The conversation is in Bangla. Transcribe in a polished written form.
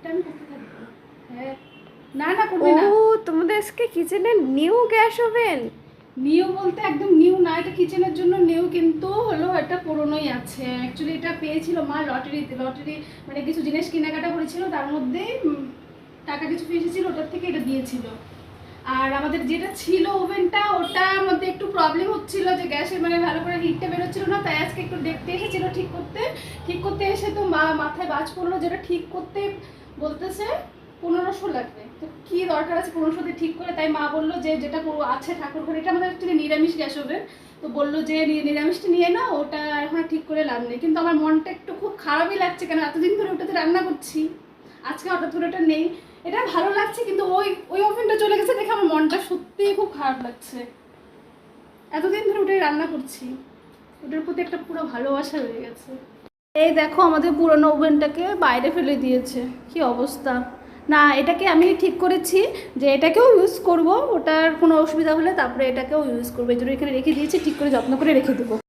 এটা আমি করতে থাকবো। হ্যাঁ, না না করবে না। ও তোমাদের আজকে কিচেনে নিউ গ্যাস ওভেন? নিউ বলতে একদম নিউ না, এটা কিচেনের জন্য নিউ, কিন্তু হলো এটা পুরনোই আছে। অ্যাকচুয়ালি এটা পেয়েছিল মা লটারিতে, লটারি মানে কিছু জিনিস কেনাকাটা করেছিল, তার মধ্যে টাকা কিছু এসেছিল, ওটার থেকে এটা দিয়েছিল। আর আমাদের যেটা ছিল ওভেনটা, ওটার মধ্যে একটু প্রবলেম হচ্ছিল যে গ্যাসের মানে ভালো করে হিটটা বেরোচ্ছিল না, তাই আজকে একটু দেখতে এসেছিল ঠিক করতে এসে তো মা মাথায় বাজ পড়লো যেটা ঠিক করতে বলতেছে 1500 লাগবে। তো কি দরকার আছে 1500 দিয়ে ঠিক করে, তাই মা বললো যে যেটা আছে ঠাকুর ঘরে, এটা আমাদের অ্যাকচুয়ালি নিরামিষ গ্যাস ওভেন, তো বললো যে নিরামিষটা নিয়ে নাও, ওটা এখন ঠিক করে লাভ নেই। কিন্তু আমার মনটা একটু খুব খারাপই লাগছে, কেন এতদিন ধরে ওটাতে রান্না করছি, আজকে হঠাৎ করে ওটা নেই। এটা ভালো লাগছে, কিন্তু ওই ওই ওভেনটা চলে গেছে দেখে আমার মনটা সত্যিই খুব খারাপ লাগছে। এতদিন ধরে ওটাই রান্না করছি, ওটার প্রতি একটা পুরো ভালোবাসা রয়ে গেছে। এই দেখো আমাদের পুরনো ওভেনটাকে বাইরে ফেলে দিয়েছে, কি অবস্থা। না, এটাকে আমি ঠিক করেছি যে এটাকেও ইউজ করব, ওটার কোনো অসুবিধা হলে তারপরে এটাকেও ইউজ করবো, এই জন্য এখানে রেখে দিয়েছি, ঠিক করে যত্ন করে রেখে দেবো।